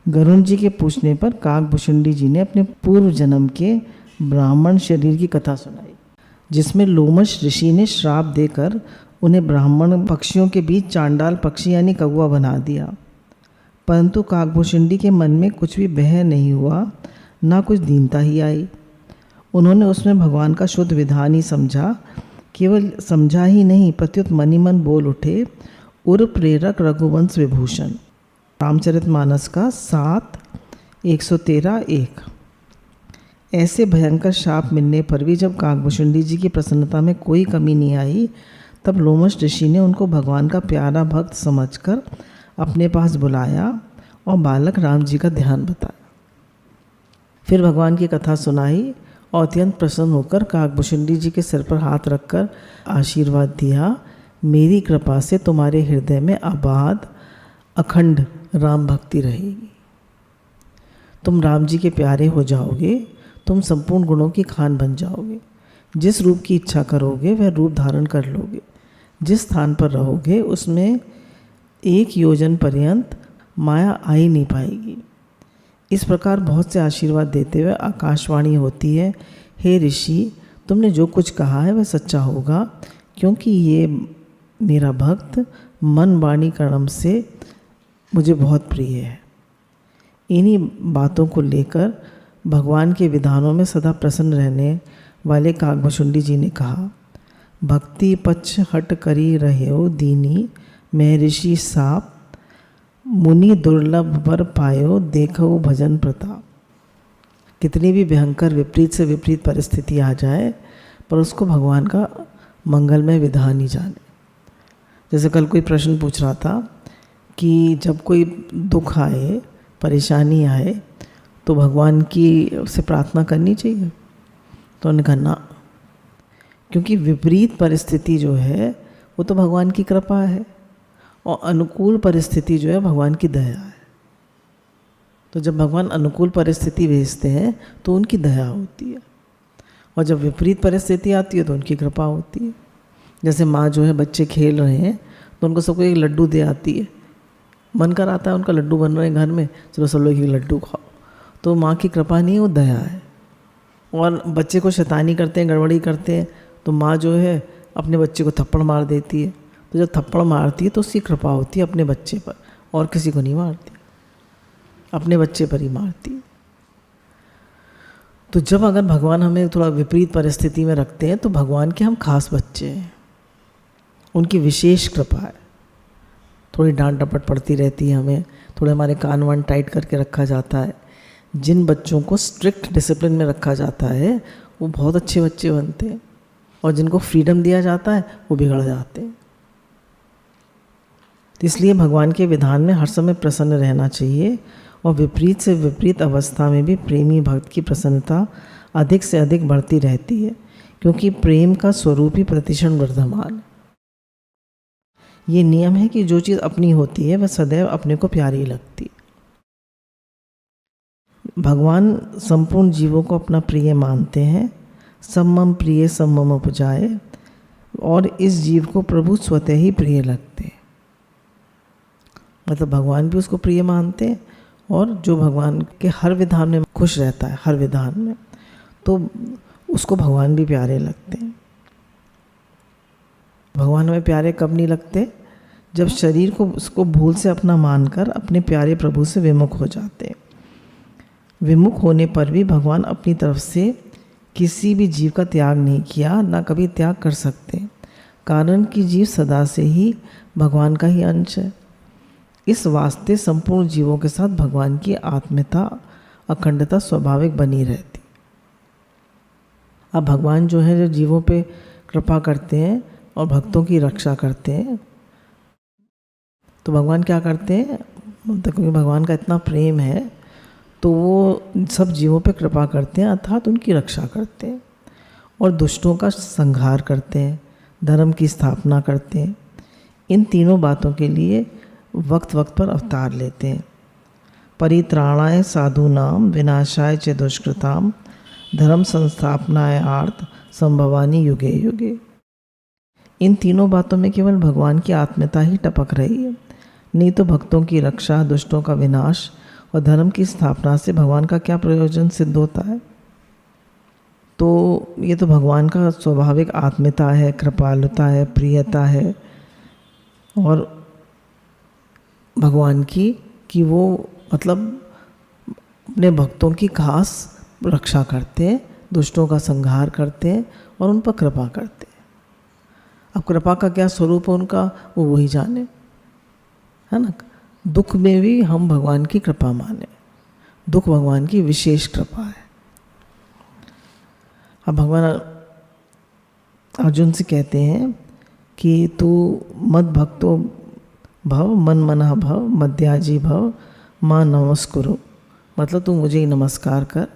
गरुण जी के पूछने पर काकभूषुंडी जी ने अपने पूर्व जन्म के ब्राह्मण शरीर की कथा सुनाई, जिसमें लोमश ऋषि ने श्राप देकर उन्हें ब्राह्मण पक्षियों के बीच चांडाल पक्षी यानी कौवा बना दिया। परंतु काकभूषुंडी के मन में कुछ भी भय नहीं हुआ, ना कुछ दीनता ही आई। उन्होंने उसमें भगवान का शुद्ध विधान ही समझा। केवल समझा ही नहीं, प्रत्युत मन ही मन बोल उठे, उर प्रेरक रघुवंश विभूषण। रामचरितमानस का 7:113-1। ऐसे भयंकर शाप मिलने पर भी जब काकभूषुंडी जी की प्रसन्नता में कोई कमी नहीं आई, तब लोमश ऋषि ने उनको भगवान का प्यारा भक्त समझकर अपने पास बुलाया और बालक राम जी का ध्यान बताया। फिर भगवान की कथा सुनाई और अत्यंत प्रसन्न होकर काकभूषुंडी जी के सिर पर हाथ रखकर आशीर्वाद दिया, मेरी कृपा से तुम्हारे हृदय में अबाध अखंड राम भक्ति रहेगी। तुम राम जी के प्यारे हो जाओगे, तुम संपूर्ण गुणों की खान बन जाओगे। जिस रूप की इच्छा करोगे वह रूप धारण कर लोगे। जिस स्थान पर रहोगे उसमें 1 योजन पर्यंत माया आ ही नहीं पाएगी। इस प्रकार बहुत से आशीर्वाद देते हुए आकाशवाणी होती है, हे ऋषि, तुमने जो कुछ कहा है वह सच्चा होगा, क्योंकि ये मेरा भक्त मन वाणी कर्म से मुझे बहुत प्रिय है। इन्हीं बातों को लेकर भगवान के विधानों में सदा प्रसन्न रहने वाले काकभुशुंडी जी ने कहा, भक्ति पक्ष हट करी रहो दीनी, मैं ऋषि साप मुनि दुर्लभ वर पायो, देखो भजन प्रताप। कितनी भी भयंकर विपरीत से विपरीत परिस्थिति आ जाए पर उसको भगवान का मंगलमय विधान ही जाने। जैसे कल कोई प्रश्न पूछ रहा था कि जब कोई दुख आए, परेशानी आए, तो भगवान की से प्रार्थना करनी चाहिए। तो उन्होंने कहा ना, क्योंकि विपरीत परिस्थिति जो है वो तो भगवान की कृपा है और अनुकूल परिस्थिति जो है भगवान की दया है। तो जब भगवान अनुकूल परिस्थिति भेजते हैं तो उनकी दया होती है, और जब विपरीत परिस्थिति आती है तो उनकी कृपा होती है। जैसे माँ जो है, बच्चे खेल रहे हैं तो उनको सबको एक लड्डू दे आती है, मन कर आता है उनका लड्डू बन रहे हैं घर में, चलो सब लोग एक लड्डू खाओ। तो माँ की कृपा नहीं है, वो दया है। और बच्चे को शैतानी करते हैं, गड़बड़ी करते हैं, तो माँ जो है अपने बच्चे को थप्पड़ मार देती है। तो जब थप्पड़ मारती है तो उसकी कृपा होती है अपने बच्चे पर, और किसी को नहीं मारती, अपने बच्चे पर ही मारती है। तो जब अगर भगवान हमें थोड़ा विपरीत परिस्थिति में रखते हैं तो भगवान के हम खास बच्चे हैं, उनकी विशेष कृपा है। थोड़ी डांट डपट पड़ती रहती है हमें, थोड़े हमारे कान वान टाइट करके रखा जाता है। जिन बच्चों को स्ट्रिक्ट डिसिप्लिन में रखा जाता है वो बहुत अच्छे बच्चे बनते हैं, और जिनको फ्रीडम दिया जाता है वो बिगड़ जाते हैं। तो इसलिए भगवान के विधान में हर समय प्रसन्न रहना चाहिए, और विपरीत से विपरीत अवस्था में भी प्रेमी भक्त की प्रसन्नता अधिक से अधिक बढ़ती रहती है, क्योंकि प्रेम का स्वरूप ही प्रतिक्षण वर्धमान है। ये नियम है कि जो चीज़ अपनी होती है वह सदैव अपने को प्यारी लगती है। भगवान संपूर्ण जीवों को अपना प्रिय मानते हैं, सब मम प्रिय सब मम उपजाए, और इस जीव को प्रभु स्वतः ही प्रिय लगते हैं। मतलब भगवान भी उसको प्रिय मानते हैं, और जो भगवान के हर विधान में खुश रहता है, हर विधान में, तो उसको भगवान भी प्यारे लगते हैं। भगवान हमें प्यारे कब नहीं लगते? जब शरीर को उसको भूल से अपना मानकर अपने प्यारे प्रभु से विमुख हो जाते हैं। विमुख होने पर भी भगवान अपनी तरफ से किसी भी जीव का त्याग नहीं किया, ना कभी त्याग कर सकते, कारण कि जीव सदा से ही भगवान का ही अंश है। इस वास्ते संपूर्ण जीवों के साथ भगवान की आत्मीयता, अखंडता स्वाभाविक बनी रहती। अब भगवान जो है, जो जीवों पे कृपा करते हैं और भक्तों की रक्षा करते हैं, तो भगवान क्या करते हैं? मतलब क्योंकि भगवान का इतना प्रेम है तो वो सब जीवों पे कृपा करते हैं, अर्थात उनकी रक्षा करते हैं, और दुष्टों का संहार करते हैं, धर्म की स्थापना करते हैं। इन तीनों बातों के लिए वक्त वक्त पर अवतार लेते हैं। परित्राणाय साधूनाम विनाशाय च दुष्कृताम धर्म संस्थापनाय आर्त संभवानी युगे युगे। इन तीनों बातों में केवल भगवान की आत्मीयता ही टपक रही है, नहीं तो भक्तों की रक्षा, दुष्टों का विनाश और धर्म की स्थापना से भगवान का क्या प्रयोजन सिद्ध होता है? तो ये तो भगवान का स्वाभाविक आत्मीयता है, कृपालुता है, प्रियता है, और भगवान की कि वो मतलब अपने भक्तों की खास रक्षा करते हैं, दुष्टों का संहार करते हैं और उन पर कृपा करते हैं। अब कृपा का क्या स्वरूप है उनका, वो वही जाने, है ना। दुख में भी हम भगवान की कृपा माने, दुख भगवान की विशेष कृपा है। अब भगवान अर्जुन से कहते हैं कि तू मद भक्तो भव मन मना भव मध्याजी भव माँ नमस्कुरु। मतलब तू मुझे ही नमस्कार कर,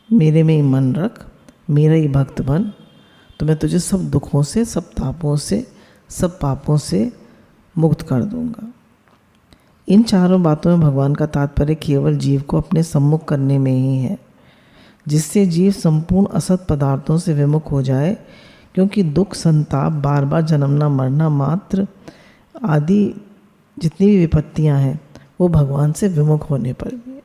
मेरे में ही मन रख, मेरा ही भक्त बन, तो मैं तुझे सब दुखों से, सब तापों से, सब पापों से मुक्त कर दूंगा। इन चारों बातों में भगवान का तात्पर्य केवल जीव को अपने सम्मुख करने में ही है, जिससे जीव संपूर्ण असत पदार्थों से विमुख हो जाए, क्योंकि दुख, संताप, बार बार जन्मना मरना मात्र आदि जितनी भी विपत्तियां हैं वो भगवान से विमुख होने पर भी है।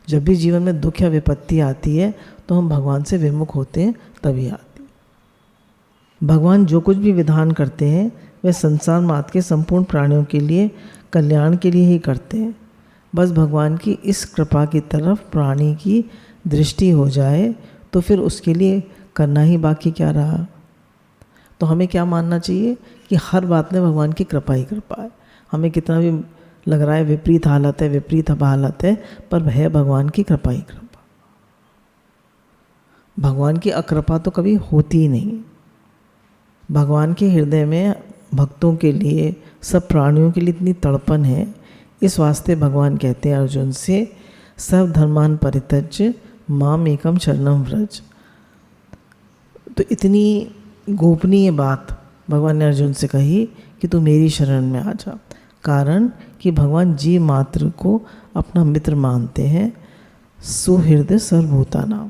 जब भी जीवन में दुख या विपत्ति आती है तो हम भगवान से विमुख होते हैं, तभी आती है। भगवान जो कुछ भी विधान करते हैं वे संसार मात्र के संपूर्ण प्राणियों के लिए कल्याण के लिए ही करते हैं। बस भगवान की इस कृपा की तरफ प्राणी की दृष्टि हो जाए तो फिर उसके लिए करना ही बाकी क्या रहा। तो हमें क्या मानना चाहिए कि हर बात में भगवान की कृपा ही कृपा है। हमें कितना भी लग रहा है विपरीत हालत है, विपरीत हालत है, पर है भगवान की कृपा ही कृपा। भगवान की अकृपा तो कभी होती ही नहीं। भगवान के हृदय में भक्तों के लिए, सब प्राणियों के लिए इतनी तड़पन है। इस वास्ते भगवान कहते हैं अर्जुन से, सब धर्मान परित्यज्य माम एकम शरणम व्रज। तो इतनी गोपनीय बात भगवान ने अर्जुन से कही कि तू मेरी शरण में आ जा। कारण कि भगवान जीव मात्र को अपना मित्र मानते हैं। सुहृदय सर्वभूता नाम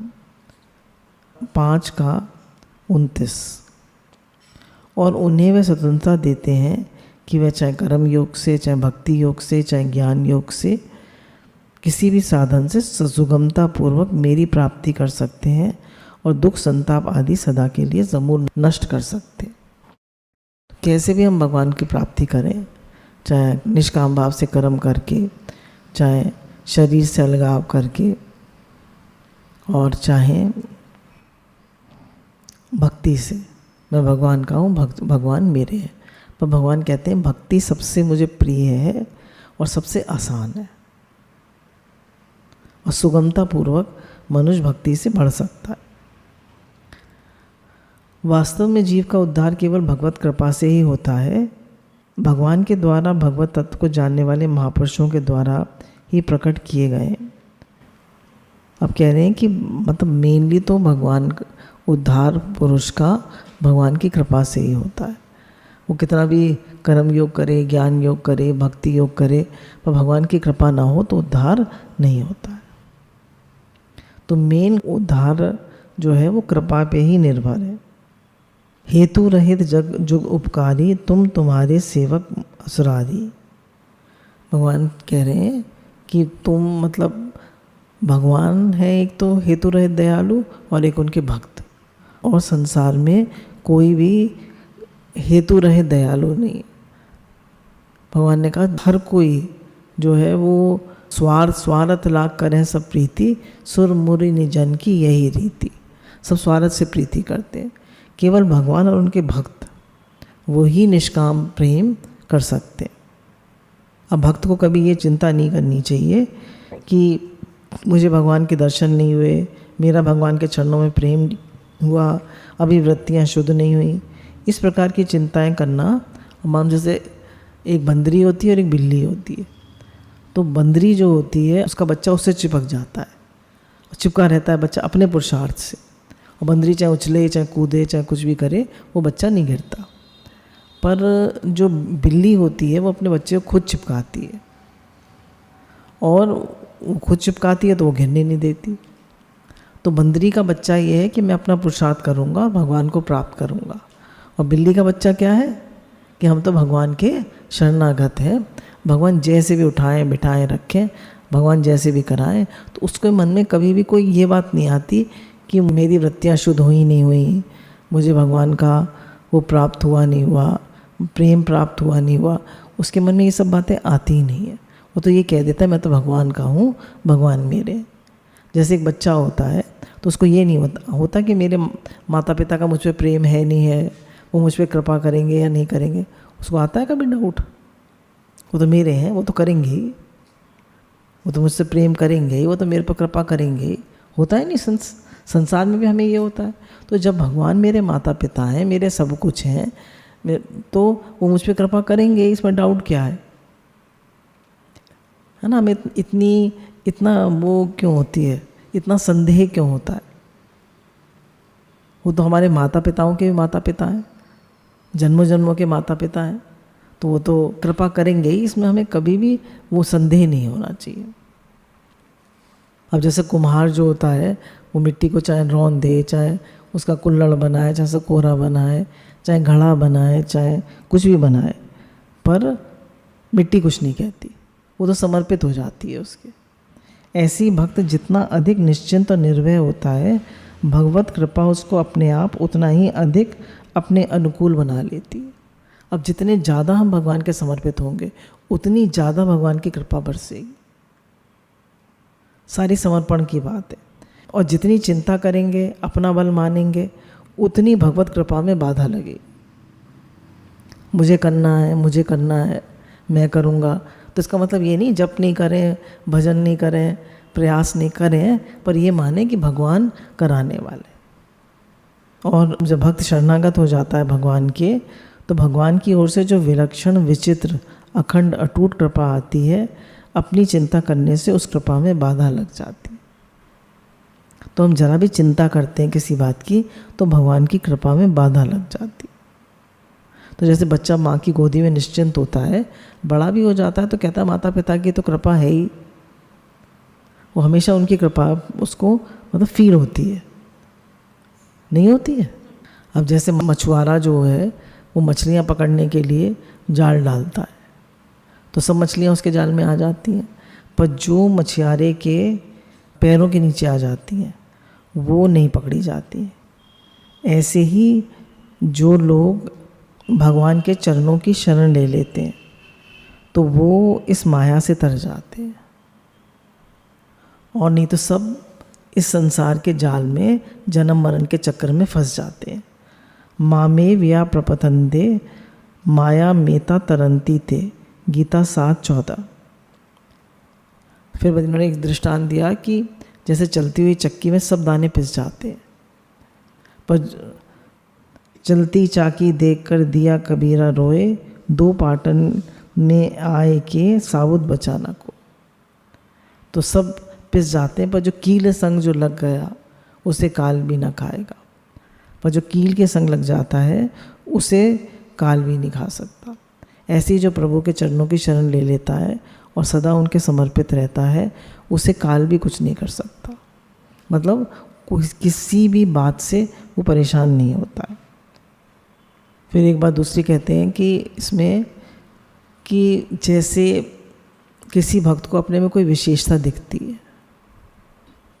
5:29। और उन्हें वे स्वतंत्रता देते हैं कि वह चाहे कर्म योग से, चाहे भक्ति योग से, चाहे ज्ञान योग से, किसी भी साधन से सुगमता पूर्वक मेरी प्राप्ति कर सकते हैं और दुख संताप आदि सदा के लिए समूल नष्ट कर सकते हैं। कैसे भी हम भगवान की प्राप्ति करें, चाहे निष्काम भाव से कर्म करके, चाहे शरीर से अलगाव करके, और चाहे भक्ति से। मैं भगवान का हूँ, भगवान मेरे हैं। पर भगवान कहते हैं भक्ति सबसे मुझे प्रिय है और सबसे आसान है, और सुगमता पूर्वक मनुष्य भक्ति से बढ़ सकता है। वास्तव में जीव का उद्धार केवल भगवत कृपा से ही होता है। भगवान के द्वारा भगवत तत्व को जानने वाले महापुरुषों के द्वारा ही प्रकट किए गए। अब कह रहे हैं कि मतलब मेनली तो भगवान उद्धार पुरुष का भगवान की कृपा से ही होता है। वो कितना भी कर्म योग करे, ज्ञान योग करे, भक्ति योग करे, पर भगवान की कृपा ना हो तो उद्धार नहीं होता है। तो मेन उद्धार जो है वो कृपा पे ही निर्भर है। हेतु रहित जग जुग उपकारी, तुम तुम्हारे सेवक असुरारी। भगवान कह रहे हैं कि तुम मतलब भगवान है एक तो हेतु रहित दयालु और एक उनके भक्त, और संसार में कोई भी हेतु रहित दयालु नहीं। भगवान ने कहा हर कोई जो है वो स्वार्थ लाग करें सब प्रीति, सुर मुरि निजन की यही रीति। सब स्वार्थ से प्रीति करते हैं, केवल भगवान और उनके भक्त वो ही निष्काम प्रेम कर सकते हैं। अब भक्त को कभी ये चिंता नहीं करनी चाहिए कि मुझे भगवान के दर्शन नहीं हुए, मेरा भगवान के चरणों में प्रेम हुआ, अभी वृत्तियाँ शुद्ध नहीं हुई, इस प्रकार की चिंताएं करना। मान जैसे एक बंदरी होती है और एक बिल्ली होती है। तो बंदरी जो होती है उसका बच्चा उससे चिपक जाता है, चिपका रहता है बच्चा अपने पुरुषार्थ से, और बंदरी चाहे उछले, चाहे कूदे, चाहे कुछ भी करे, वो बच्चा नहीं गिरता। पर जो बिल्ली होती है वो अपने बच्चे को खुद चिपकाती है, और वो खुद चिपकाती है तो वो गिरने नहीं देती। तो बंदरी का बच्चा ये है कि मैं अपना पुरुषार्थ करूँगा और भगवान को प्राप्त करूँगा, और बिल्ली का बच्चा क्या है कि हम तो भगवान के शरणागत हैं, भगवान जैसे भी उठाएं बिठाएं रखें, भगवान जैसे भी कराएं, तो उसके मन में कभी भी कोई ये बात नहीं आती कि मेरी वृत्तियाँ शुद्ध हुई नहीं हुई, मुझे भगवान का वो प्राप्त हुआ नहीं हुआ, प्रेम प्राप्त हुआ नहीं हुआ। उसके मन में ये सब बातें आती ही नहीं है। वो तो ये कह देता है मैं तो भगवान का हूँ, भगवान मेरे। जैसे एक बच्चा होता है तो उसको ये नहीं होता कि मेरे माता पिता का मुझ पर प्रेम है नहीं है, वो मुझ पर कृपा करेंगे या नहीं करेंगे। उसको आता है कभी डाउट, वो तो मेरे हैं, वो तो करेंगे ही, वो तो मुझसे प्रेम करेंगे ही, वो तो मेरे पर कृपा करेंगे ही। होता है नहीं, संसार में भी हमें ये होता है। तो जब भगवान मेरे माता पिता हैं, मेरे सब कुछ हैं, तो वो मुझ पर कृपा करेंगे, इसमें डाउट क्या है ना। हमें इतना वो क्यों होती है, इतना संदेह क्यों होता है। वो तो हमारे माता पिताओं के भी माता पिता हैं, जन्मों जन्मों के माता पिता हैं, तो वो तो कृपा करेंगे ही, इसमें हमें कभी भी वो संदेह नहीं होना चाहिए। अब जैसे कुम्हार जो होता है वो मिट्टी को चाहे रौंद दे, चाहे उसका कुल्हड़ बनाए, चाहे कोहरा बनाए, चाहे घड़ा बनाए, चाहे कुछ भी बनाए, पर मिट्टी कुछ नहीं कहती, वो तो समर्पित हो जाती है उसके। ऐसी भक्त जितना अधिक निश्चिंत और निर्भय होता है, भगवत कृपा उसको अपने आप उतना ही अधिक अपने अनुकूल बना लेती है। अब जितने ज़्यादा हम भगवान के समर्पित होंगे उतनी ज़्यादा भगवान की कृपा बरसेगी। सारी समर्पण की बात है। और जितनी चिंता करेंगे, अपना बल मानेंगे, उतनी भगवत कृपा में बाधा लगेगी। मुझे करना है, मुझे करना है, मैं करूँगा, तो इसका मतलब ये नहीं जप नहीं करें, भजन नहीं करें, प्रयास नहीं करें, पर ये माने कि भगवान कराने वाले। और जब भक्त शरणागत हो जाता है भगवान के, तो भगवान की ओर से जो विलक्षण, विचित्र, अखंड, अटूट कृपा आती है, अपनी चिंता करने से उस कृपा में बाधा लग जाती है। तो हम जरा भी चिंता करते हैं किसी बात की, तो भगवान की कृपा में बाधा लग जाती है। तो जैसे बच्चा माँ की गोदी में निश्चिंत होता है, बड़ा भी हो जाता है तो कहता है माता पिता की तो कृपा है ही, वो हमेशा उनकी कृपा उसको मतलब फील होती है, नहीं होती है। अब जैसे मछुआरा जो है वो मछलियाँ पकड़ने के लिए जाल डालता है, तो सब मछलियाँ उसके जाल में आ जाती हैं, पर जो मछुआरे के पैरों के नीचे आ जाती हैं वो नहीं पकड़ी जाती हैं। ऐसे ही जो लोग भगवान के चरणों की शरण ले लेते हैं तो वो इस माया से तर जाते हैं, और नहीं तो सब इस संसार के जाल में जन्म मरण के चक्कर में फंस जाते हैं। मामे व्या प्रपतंदे माया मेता तरंती थे, गीता 7:14। फिर उन्होंने एक दृष्टांत दिया कि जैसे चलती हुई चक्की में सब दाने पिस जाते हैं, पर चलती चाकी देखकर दिया कबीरा रोए, दो पाटन में आए के साबुत बचाना को। तो सब पिस जाते हैं, पर जो कील संग जो लग गया उसे काल भी ना खाएगा। पर जो कील के संग लग जाता है उसे काल भी नहीं खा सकता। ऐसे ही जो प्रभु के चरणों की शरण ले लेता है और सदा उनके समर्पित रहता है, उसे काल भी कुछ नहीं कर सकता। मतलब किसी भी बात से वो परेशान नहीं होता है। फिर एक बात दूसरी कहते हैं कि इसमें कि जैसे किसी भक्त को अपने में कोई विशेषता दिखती है,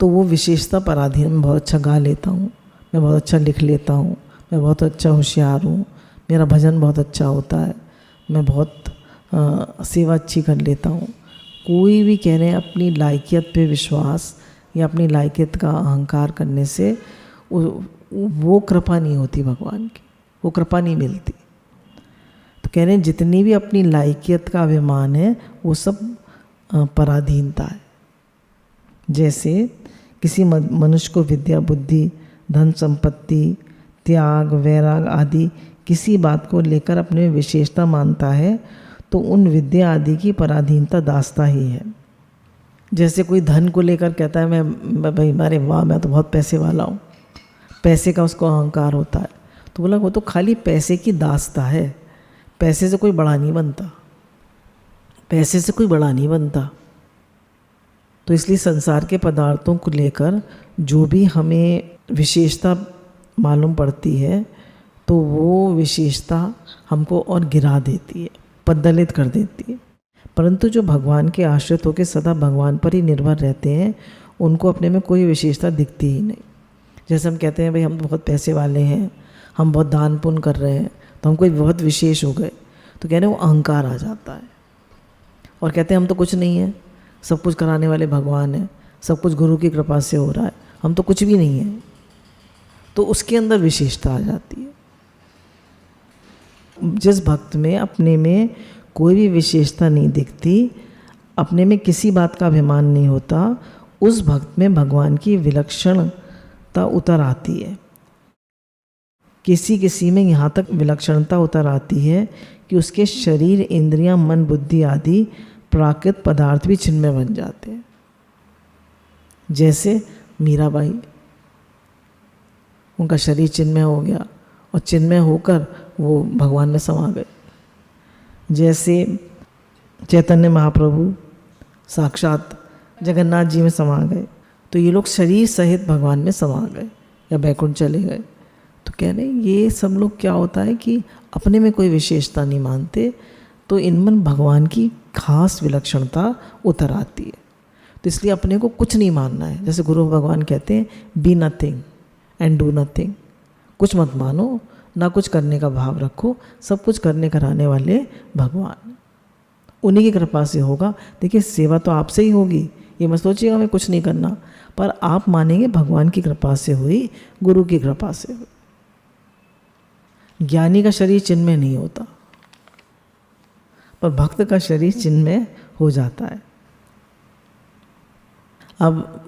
तो वो विशेषता पराधीन, मैं बहुत अच्छा गा लेता हूँ, मैं बहुत अच्छा लिख लेता हूँ, मैं बहुत अच्छा होशियार हूँ, मेरा भजन बहुत अच्छा होता है, मैं बहुत सेवा अच्छी कर लेता हूँ। कोई भी कह रहे हैं अपनी लायकियत पे विश्वास या अपनी लायकियत का अहंकार करने से वो कृपा नहीं होती भगवान की, वो कृपा नहीं मिलती। तो कह रहे हैं जितनी भी अपनी लायकियत का अभिमान है वो सब पराधीनता है। जैसे किसी मनुष्य को विद्या, बुद्धि, धन संपत्ति, त्याग, वैराग आदि किसी बात को लेकर अपने विशेषता मानता है, तो उन विद्या आदि की पराधीनता दासता ही है। जैसे कोई धन को लेकर कहता है मैं भाई अरे वाह मैं तो बहुत पैसे वाला हूँ, पैसे का उसको अहंकार होता है, तो बोला वो तो खाली पैसे की दासता है, पैसे से कोई बड़ा नहीं बनता, पैसे से कोई बड़ा नहीं बनता। तो इसलिए संसार के पदार्थों को लेकर जो भी हमें विशेषता मालूम पड़ती है, तो वो विशेषता हमको और गिरा देती है, पद्दलित कर देती है। परंतु जो भगवान के आश्रित होकर सदा भगवान पर ही निर्भर रहते हैं, उनको अपने में कोई विशेषता दिखती ही नहीं। जैसे हम कहते हैं भाई हम बहुत पैसे वाले हैं, हम बहुत दान पुण्य कर रहे हैं, तो हम कोई बहुत विशेष हो गए, तो कहने वो अहंकार आ जाता है और कहते हैं हम तो कुछ नहीं है, सब कुछ कराने वाले भगवान हैं, सब कुछ गुरु की कृपा से हो रहा है, हम तो कुछ भी नहीं है। तो उसके अंदर विशेषता आ जाती है। जिस भक्त में अपने में कोई भी विशेषता नहीं दिखती, अपने में किसी बात का अभिमान नहीं होता, उस भक्त में भगवान की विलक्षणता उतर आती है। किसी किसी में यहाँ तक विलक्षणता उतर आती है कि उसके शरीर, इंद्रियां, मन, बुद्धि आदि प्राकृत पदार्थ भी चिन्मय बन जाते हैं। जैसे मीराबाई, उनका शरीर चिन्मय हो गया और चिन्मय होकर वो भगवान में समा गए। जैसे चैतन्य महाप्रभु साक्षात जगन्नाथ जी में समा गए, तो ये लोग शरीर सहित भगवान में समा गए या बैकुंठ चले गए। तो कह रहे ये सब लोग क्या होता है कि अपने में कोई विशेषता नहीं मानते, तो इनमें भगवान की खास विलक्षणता उतर आती है। तो इसलिए अपने को कुछ नहीं मानना है। जैसे गुरु भगवान कहते हैं be nothing and do nothing, कुछ मत मानो, ना कुछ करने का भाव रखो, सब कुछ करने कराने वाले भगवान, उन्हीं की कृपा से होगा। देखिए सेवा तो आपसे ही होगी, ये मत सोचिएगा मैं कुछ नहीं करना, पर आप मानेंगे भगवान की कृपा से हुई, गुरु की कृपा से हुई। ज्ञानी का शरीर चिन्ह में नहीं होता, पर भक्त का शरीर चिन्ह में हो जाता है। अब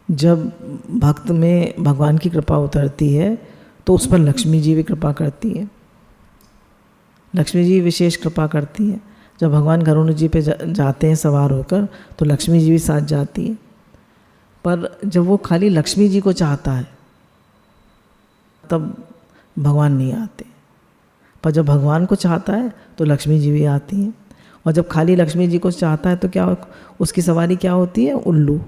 जब भक्त में भगवान की कृपा उतरती है तो उस पर लक्ष्मी जी भी कृपा करती है, लक्ष्मी जी विशेष कृपा करती है। जब भगवान गरुड़ जी पे जाते हैं सवार होकर तो लक्ष्मी जी भी साथ जाती है, पर जब वो खाली लक्ष्मी जी को चाहता है तब भगवान नहीं आते, पर जब भगवान को चाहता है तो लक्ष्मी जी भी आती हैं। और जब खाली लक्ष्मी जी को चाहता है तो क्या उसकी सवारी क्या होती है, उल्लू,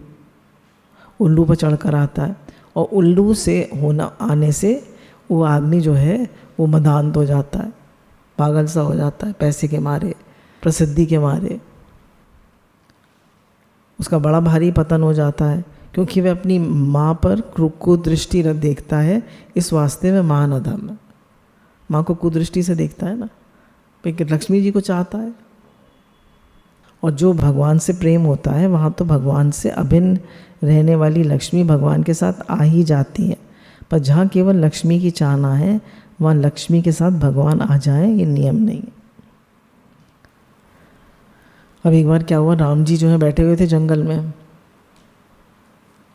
उल्लू पर चढ़कर आता है। और उल्लू से आने से वो आदमी जो है वो मदान्त हो जाता है, पागल सा हो जाता है, पैसे के मारे, प्रसिद्धि के मारे उसका बड़ा भारी पतन हो जाता है, क्योंकि वह अपनी माँ पर कुदृष्टि देखता है। इस वास्ते में महान अधम है, माँ को कुदृष्टि से देखता है ना, लेकिन लक्ष्मी जी को चाहता है। और जो भगवान से प्रेम होता है वहाँ तो भगवान से अभिन्न रहने वाली लक्ष्मी भगवान के साथ आ ही जाती है, पर जहाँ केवल लक्ष्मी की चाहना है वहाँ लक्ष्मी के साथ भगवान आ जाए, ये नियम नहीं है। अब एक बार क्या हुआ, राम जी जो है बैठे हुए थे जंगल में,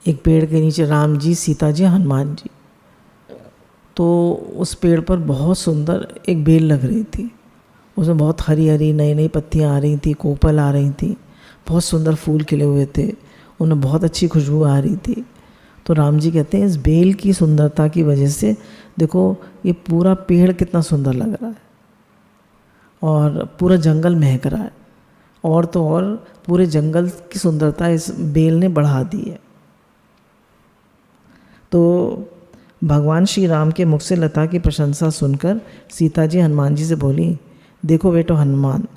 एक पेड़ के नीचे राम जी, सीता जी, हनुमान जी। तो उस पेड़ पर बहुत सुंदर एक बेल लग रही थी, उसमें बहुत हरी हरी नई नई पत्तियाँ आ रही थी, कोपल आ रही थी, बहुत सुंदर फूल खिले हुए थे, उनमें बहुत अच्छी खुशबू आ रही थी। तो राम जी कहते हैं इस बेल की सुंदरता की वजह से देखो ये पूरा पेड़ कितना सुंदर लग रहा है और पूरा जंगल महक रहा है, और तो और पूरे जंगल की सुंदरता इस बेल ने बढ़ा दी है। तो भगवान श्री राम के मुख से लता की प्रशंसा सुनकर सीता जी हनुमान जी से बोली, देखो बेटो हनुमान,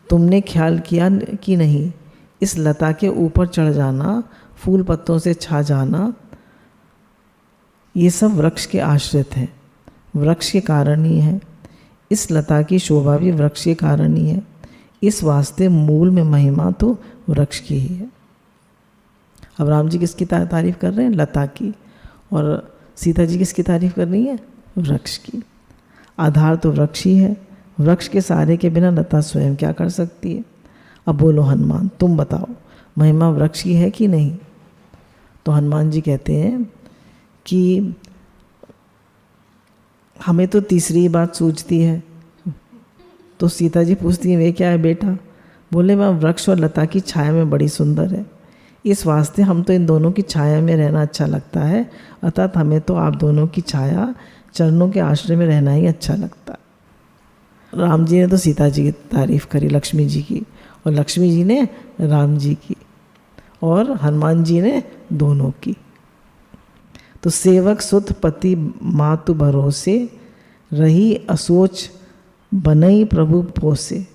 तुमने ख्याल किया कि नहीं, इस लता के ऊपर चढ़ जाना, फूल पत्तों से छा जाना, ये सब वृक्ष के आश्रित हैं, वृक्ष के कारण ही है। इस लता की शोभा भी वृक्ष के कारण ही है, इस वास्ते मूल में महिमा तो वृक्ष की ही है। अब राम जी किसकी तारीफ कर रहे हैं, लता की, और सीता जी किसकी तारीफ कर रही है, वृक्ष की। आधार तो वृक्ष ही है, वृक्ष के सहारे के बिना लता स्वयं क्या कर सकती है। अब बोलो हनुमान, तुम बताओ महिमा वृक्ष की है कि नहीं। तो हनुमान जी कहते हैं कि हमें तो तीसरी बात सूझती है। तो सीता जी पूछती हैं वे क्या है बेटा। बोले वह वृक्ष और लता की छाया में बड़ी सुंदर है, इस वास्ते हम तो इन दोनों की छाया में रहना अच्छा लगता है, अर्थात हमें तो आप दोनों की छाया चरणों के आश्रय में रहना ही अच्छा लगता है। राम जी ने तो सीता जी की तारीफ करी, लक्ष्मी जी की, और लक्ष्मी जी ने राम जी की, और हनुमान जी ने दोनों की। तो सेवक सुत पति मातु भरोसे, रही असोच बनई प्रभु पोसे।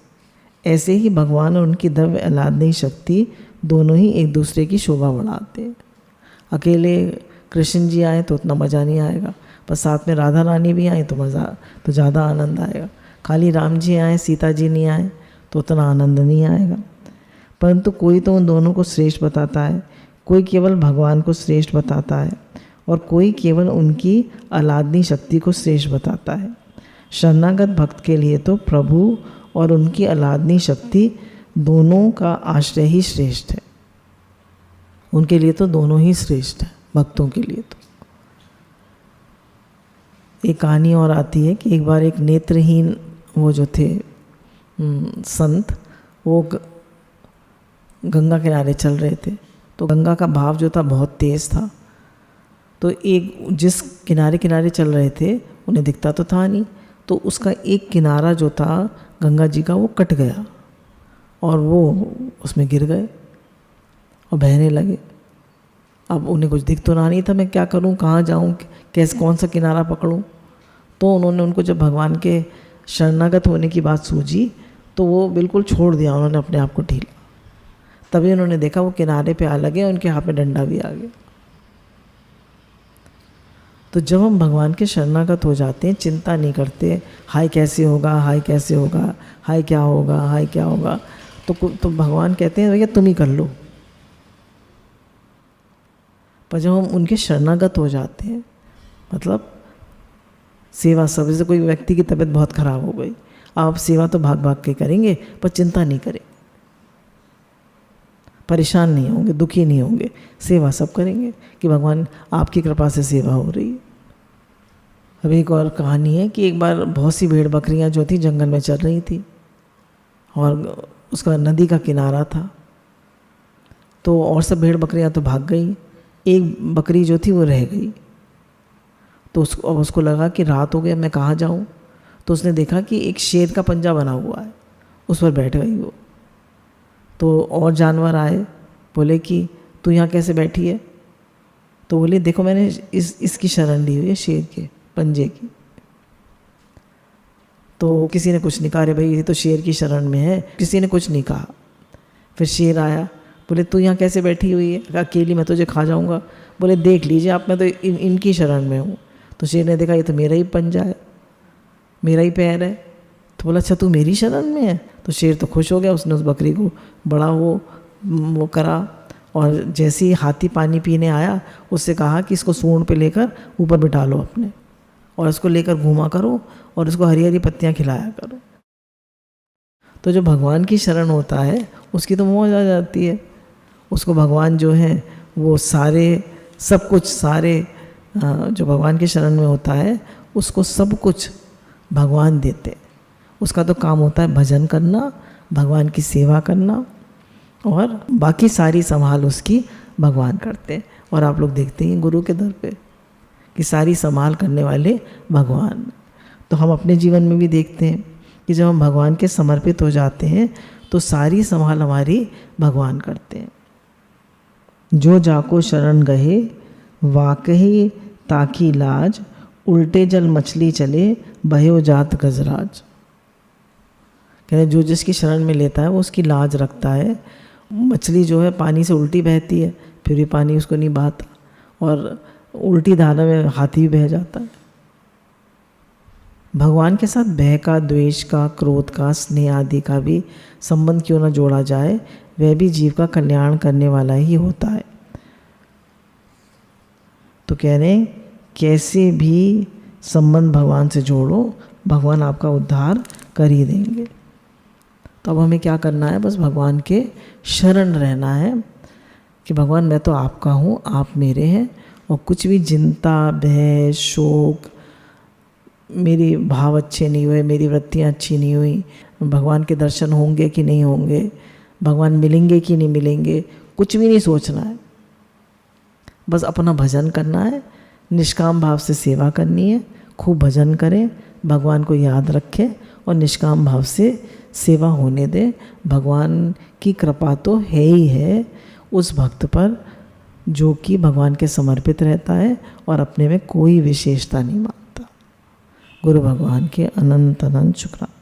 ऐसे ही भगवान और उनकी द्रव्य आह्लादनी शक्ति दोनों ही एक दूसरे की शोभा बढ़ाते हैं। अकेले कृष्ण जी आए तो उतना मज़ा नहीं आएगा, पर साथ में राधा रानी भी आए तो मज़ा, तो ज़्यादा आनंद आएगा। खाली राम जी आए, सीता जी नहीं आए तो उतना आनंद नहीं आएगा। परंतु कोई तो उन दोनों को श्रेष्ठ बताता है, कोई केवल भगवान को श्रेष्ठ बताता है, और कोई केवल उनकी आह्लादनी शक्ति को श्रेष्ठ बताता है। शरणागत भक्त के लिए तो प्रभु और उनकी आह्लादनी शक्ति दोनों का आश्रय ही श्रेष्ठ है, उनके लिए तो दोनों ही श्रेष्ठ है, भक्तों के लिए तो। एक कहानी और आती है कि एक बार एक नेत्रहीन वो जो थे संत, वो गंगा किनारे चल रहे थे। तो गंगा का भाव जो था बहुत तेज़ था, तो एक जिस किनारे किनारे चल रहे थे उन्हें दिखता तो था नहीं, तो उसका एक किनारा जो था गंगा जी का वो कट गया और वो उसमें गिर गए और बहने लगे। अब उन्हें कुछ दिख तो रहा नहीं था, मैं क्या करूं, कहाँ जाऊं, कैसे कौन सा किनारा पकड़ूं। तो उन्होंने उनको जब भगवान के शरणागत होने की बात सूझी तो वो बिल्कुल छोड़ दिया, उन्होंने अपने आप को ढीला। तभी उन्होंने देखा वो किनारे पे आ लगे, उनके हाथ में डंडा भी आ गया। तो जब हम भगवान के शरणागत हो जाते हैं, चिंता नहीं करते हाय कैसे होगा, हाय कैसे होगा, हाय क्या होगा, हाय क्या होगा, तो भगवान कहते हैं भैया तुम ही कर लो। पर जब हम उनके शरणागत हो जाते हैं, मतलब सेवा सब, जैसे कोई व्यक्ति की तबीयत बहुत खराब हो गई, आप सेवा तो भाग भाग के करेंगे पर चिंता नहीं करेंगे, परेशान नहीं होंगे, दुखी नहीं होंगे, सेवा सब करेंगे कि भगवान आपकी कृपा से सेवा हो रही है। अभी एक और कहानी है कि एक बार बहुत सी भेड़ बकरियां जो थी जंगल में चल रही थी और उसका नदी का किनारा था, तो और सब भेड़ बकरियां तो भाग गई, एक बकरी जो थी वो रह गई। तो उसको लगा कि रात हो गया, मैं कहाँ जाऊँ। तो उसने देखा कि एक शेर का पंजा बना हुआ है, उस पर बैठ गई वो। तो और जानवर आए, बोले कि तू यहाँ कैसे बैठी है। तो बोले देखो मैंने इसकी शरण ली हुई है, शेर के पंजे की। तो किसी ने कुछ नहीं कहा, अरे भाई ये तो शेर की शरण में है, किसी ने कुछ नहीं कहा। फिर शेर आया, बोले तू यहाँ कैसे बैठी हुई है, अकेली, मैं तुझे खा जाऊँगा। बोले देख लीजिए आप, मैं तो इनकी शरण में हूँ। तो शेर ने देखा ये तो मेरा ही पंजा है, मेरा ही पैर है। तो बोला अच्छा तू मेरी शरण में है। तो शेर तो खुश हो गया, उसने उस बकरी को बड़ा वो करा, और जैसे ही हाथी पानी पीने आया उससे कहा कि इसको सूंड पे लेकर ऊपर बिठा लो अपने, और इसको लेकर घूमा करो और इसको हरी हरी पत्तियाँ खिलाया करो। तो जो भगवान की शरण होता है उसकी तो मौज आ जाती है। उसको भगवान जो है वो सारे सब कुछ, सारे जो भगवान की शरण में होता है उसको सब कुछ भगवान देते। उसका तो काम होता है भजन करना, भगवान की सेवा करना, और बाकी सारी संभाल उसकी भगवान करते। और आप लोग देखते हैं गुरु के दर पे कि सारी संभाल करने वाले भगवान। तो हम अपने जीवन में भी देखते हैं कि जब हम भगवान के समर्पित हो जाते हैं तो सारी संभाल हमारी भगवान करते हैं। जो जाको शरण गए वाकई ताकी लाज, उल्टे जल मछली चले बह्यो जात गजराज। कहते जो जिसकी शरण में लेता है वो उसकी लाज रखता है। मछली जो है पानी से उल्टी बहती है, फिर भी पानी उसको नहीं बहाता, और उल्टी धारा में हाथी भी बह जाता है। भगवान के साथ भय का, द्वेष का, क्रोध का, स्नेह आदि का भी संबंध क्यों न जोड़ा जाए, वह भी जीव का कल्याण करने वाला ही होता है। तो कह रहे हैं कैसे भी संबंध भगवान से जोड़ो, भगवान आपका उद्धार कर ही देंगे। तो अब हमें क्या करना है, बस भगवान के शरण रहना है कि भगवान मैं तो आपका हूँ, आप मेरे हैं, और कुछ भी चिंता, भय, शोक, मेरी भाव अच्छे नहीं हुए, मेरी वृत्तियाँ अच्छी नहीं हुई, भगवान के दर्शन होंगे कि नहीं होंगे, भगवान मिलेंगे कि नहीं मिलेंगे, कुछ भी नहीं सोचना है। बस अपना भजन करना है, निष्काम भाव से सेवा करनी है, खूब भजन करें, भगवान को याद रखें और निष्काम भाव से सेवा होने दें। भगवान की कृपा तो है ही है उस भक्त पर जो कि भगवान के समर्पित रहता है और अपने में कोई विशेषता नहीं मानता। गुरु भगवान के अनंत अनंत शुक्राना।